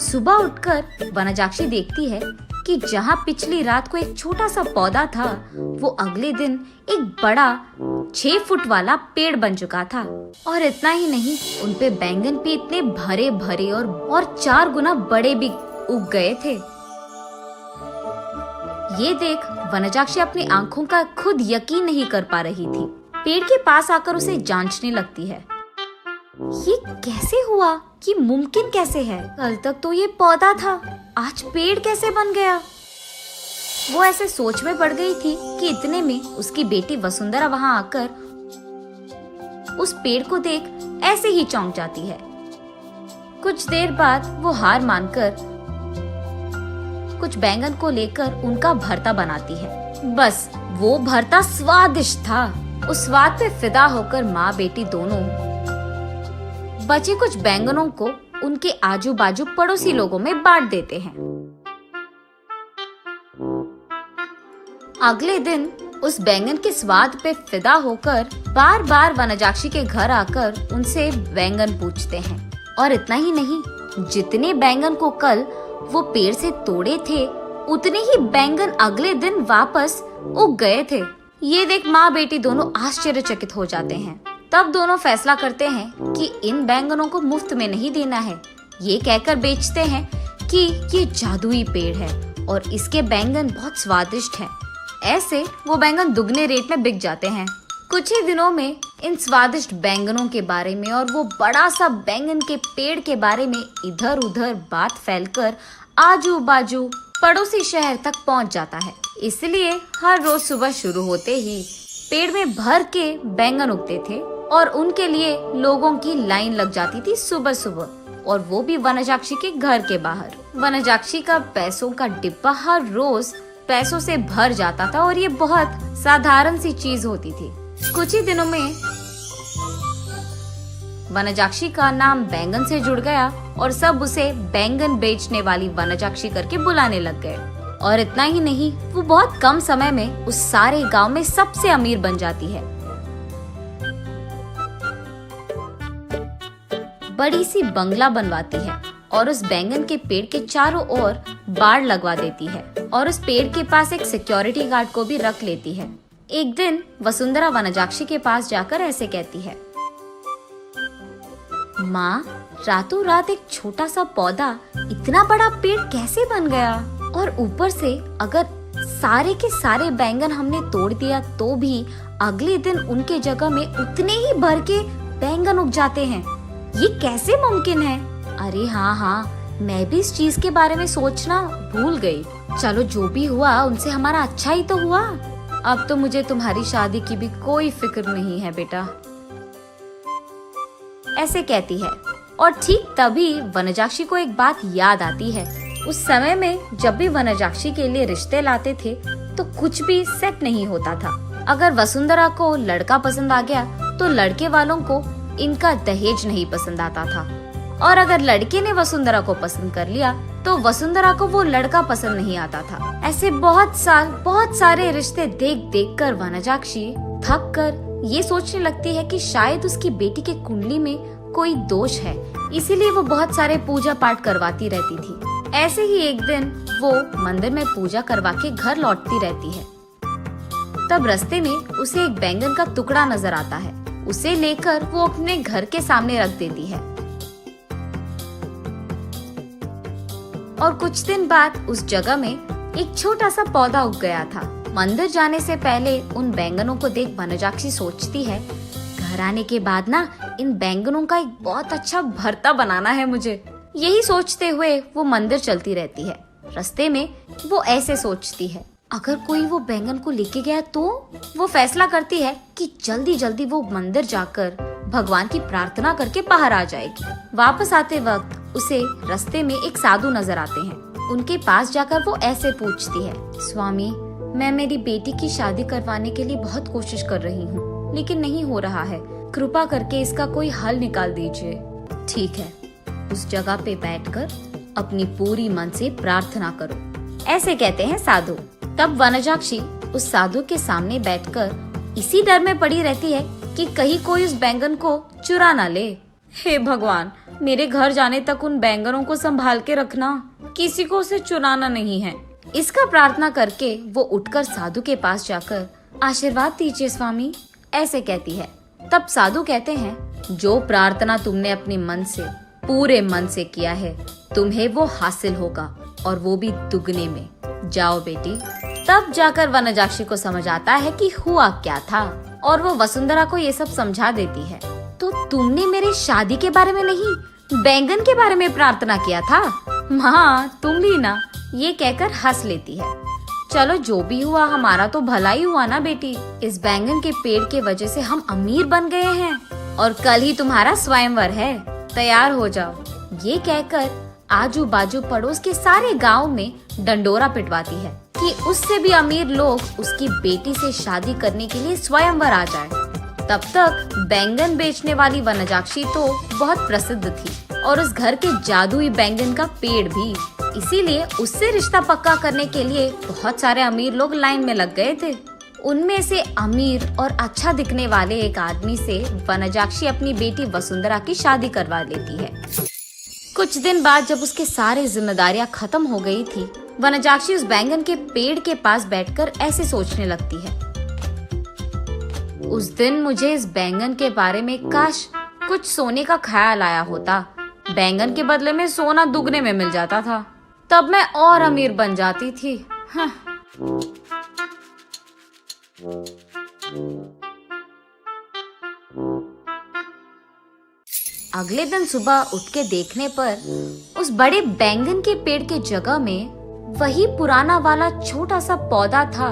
सुबह उठकर वनजाक्षी देखती है कि जहाँ पिछली रात को एक छोटा सा पौधा था, वो अगले दिन एक बड़ा 6 फुट वाला पेड़ बन चुका था। और इतना ही नहीं, उनपे बैंगन भी इतने भरे भरे और 4 गुना बड़े भी उग गए थे। ये देख वनजाक्षी अपनी आंखों का खुद यकीन नहीं कर पा रही थी। पेड़ के पास आकर उसे जांचने लगती है। ये कैसे हुआ? ये मुमकिन कैसे है? कल तक तो ये पौधा था, आज पेड़ कैसे बन गया? वो ऐसे सोच में पड़ गई थी कि इतने में उसकी बेटी वसुंधरा वहाँ आकर उस पेड़ को देख ऐसे ही चौंक जाती है। कुछ देर बाद वो हार मानकर कुछ बैंगन को लेकर उनका भरता बनाती है। बस वो भरता स्वादिष्ट था। उस स्वाद पे फिदा होकर माँ बेटी दोनों बचे कुछ बैंगनों को उनके आजू बाजू पड़ोसी लोगों में बांट देते हैं। अगले दिन उस बैंगन के स्वाद पे फिदा होकर बार बार वनजाक्षी के घर आकर उनसे बैंगन पूछते हैं। और इतना ही नहीं, जितने बैंगन को कल वो पेड़ से तोड़े थे, उतने ही बैंगन अगले दिन वापस उग गए थे। ये देख माँ बेटी दोनों आश्चर्यचकित हो जाते हैं। तब दोनों फैसला करते हैं कि इन बैंगनों को मुफ्त में नहीं देना है। ये कहकर बेचते हैं कि ये जादुई पेड़ है और इसके बैंगन बहुत स्वादिष्ट हैं। ऐसे वो बैंगन दुगने रेट में बिक जाते हैं। कुछ ही दिनों में इन स्वादिष्ट बैंगनों के बारे में और वो बड़ा सा बैंगन के पेड़ के बारे में इधर उधर बात फैलकर आजू बाजू पड़ोसी शहर तक पहुंच जाता है। इसलिए हर रोज सुबह शुरू होते ही पेड़ में भर के बैंगन उगते थे और उनके लिए लोगों की लाइन लग जाती थी सुबह सुबह, और वो भी वनजाक्षी के घर के बाहर। वनजाक्षी का पैसों का डिब्बा हर रोज पैसों से भर जाता था और ये बहुत साधारण सी चीज होती थी। कुछ ही दिनों में वनजाक्षी का नाम बैंगन से जुड़ गया और सब उसे बैंगन बेचने वाली वनजाक्षी करके बुलाने लग गए। और इतना ही नहीं, वो बहुत कम समय में उस सारे गांव में सबसे अमीर बन जाती है। बड़ी सी बंगला बनवाती है और उस बैंगन के पेड़ के चारों ओर बाड़ लगवा देती है और उस पेड़ के पास एक सिक्योरिटी गार्ड को भी रख लेती है। एक दिन वसुंधरा वनजाक्षी के पास जाकर ऐसे कहती है, माँ, रातों रात एक छोटा सा पौधा इतना बड़ा पेड़ कैसे बन गया? और ऊपर से अगर सारे के सारे बैंगन हमने तोड़ दिया तो भी अगले दिन उनके जगह में उतने ही भर के बैंगन उग जाते हैं। ये कैसे मुमकिन है? अरे हाँ, मैं भी इस चीज के बारे में सोचना भूल गई। चलो, जो भी हुआ उनसे हमारा अच्छा ही तो हुआ। अब तो मुझे तुम्हारी शादी की भी कोई फिक्र नहीं है बेटा, ऐसे कहती है। और ठीक तभी वनजाक्षी को एक बात याद आती है। उस समय में जब भी वनजाक्षी के लिए रिश्ते लाते थे तो कुछ भी सेट नहीं होता था। अगर वसुंधरा को लड़का पसंद आ गया तो लड़के वालों को इनका दहेज नहीं पसंद आता था, और अगर लड़के ने वसुंधरा को पसंद कर लिया तो वसुंधरा को वो लड़का पसंद नहीं आता था। ऐसे बहुत सारे रिश्ते देख देख कर वनजाक्षी थक कर ये सोचने लगती है कि शायद उसकी बेटी के कुंडली में कोई दोष है, इसीलिए वो बहुत सारे पूजा पाठ करवाती रहती थी। ऐसे ही एक दिन वो मंदिर में पूजा करवा के घर लौटती रहती है। तब रास्ते में उसे एक बैंगन का टुकड़ा नजर आता है। उसे लेकर वो अपने घर के सामने रख देती है। और कुछ दिन बाद उस जगह में एक छोटा सा पौधा उग गया था। मंदिर जाने से पहले उन बैंगनों को देख वनजाक्षी सोचती है, घर आने के बाद ना इन बैंगनों का एक बहुत अच्छा भरता बनाना है मुझे। यही सोचते हुए वो मंदिर चलती रहती है। रास्ते में वो ऐसे सोचती है, अगर कोई वो बैंगन को लेके गया तो वो फैसला करती है कि जल्दी जल्दी वो मंदिर जाकर भगवान की प्रार्थना करके बाहर आ जाएगी। वापस आते वक्त उसे रास्ते में एक साधु नजर आते हैं। उनके पास जाकर वो ऐसे पूछती है, स्वामी, मैं मेरी बेटी की शादी करवाने के लिए बहुत कोशिश कर रही हूँ, लेकिन नहीं हो रहा है। कृपा करके इसका कोई हल निकाल दीजिए। ठीक है, उस जगह पे बैठकर अपनी पूरी मन से प्रार्थना करो, ऐसे कहते हैं साधु। तब वनजाक्षी उस साधु के सामने बैठकर इसी डर में पड़ी रहती है कि कहीं कोई उस बैंगन को चुरा ना ले। हे भगवान, मेरे घर जाने तक उन बैंगनों को संभाल के रखना, किसी को उसे चुराना नहीं है। इसका प्रार्थना करके वो उठकर साधु के पास जाकर आशीर्वाद दीजिए स्वामी, ऐसे कहती है। तब साधु कहते हैं, जो प्रार्थना तुमने अपने मन से, पूरे मन से किया है, तुम्हें वो हासिल होगा, और वो भी दुगने में। जाओ बेटी। तब जाकर वनजाक्षी को समझ आता है कि हुआ क्या था, और वो वसुंधरा को ये सब समझा देती है। तो तुमने मेरे शादी के बारे में नहीं, बैंगन के बारे में प्रार्थना किया था? हाँ, तुम भी ना, ये कहकर हंस लेती है। चलो जो भी हुआ, हमारा तो भला ही हुआ ना बेटी। इस बैंगन के पेड़ के वजह से हम अमीर बन गए हैं, और कल ही तुम्हारा स्वयंवर है, तैयार हो जाओ। ये कहकर आजू बाजू पड़ोस के सारे गांव में डंडोरा पिटवाती है कि उससे भी अमीर लोग उसकी बेटी से शादी करने के लिए स्वयंवर आ जाए। तब तक बैंगन बेचने वाली वनजाक्षी तो बहुत प्रसिद्ध थी, और उस घर के जादुई बैंगन का पेड़ भी। इसीलिए उससे रिश्ता पक्का करने के लिए बहुत सारे अमीर लोग लाइन में लग गए थे। उनमें से अमीर और अच्छा दिखने वाले एक आदमी से वनजाक्षी अपनी बेटी वसुंधरा की शादी करवा लेती है। कुछ दिन बाद जब उसके सारे जिम्मेदारियां खत्म हो गई थी, वनजाक्षी उस बैंगन के पेड़ के पास बैठकर ऐसे सोचने लगती है, उस दिन मुझे इस बैंगन के बारे में काश कुछ सोने का ख्याल आया होता। बैंगन के बदले में सोना दुगने में मिल जाता था, तब मैं और अमीर बन जाती थी। हाँ। अगले दिन सुबह उठ के देखने पर उस बड़े बैंगन के पेड़ के जगह में वही पुराना वाला छोटा सा पौधा था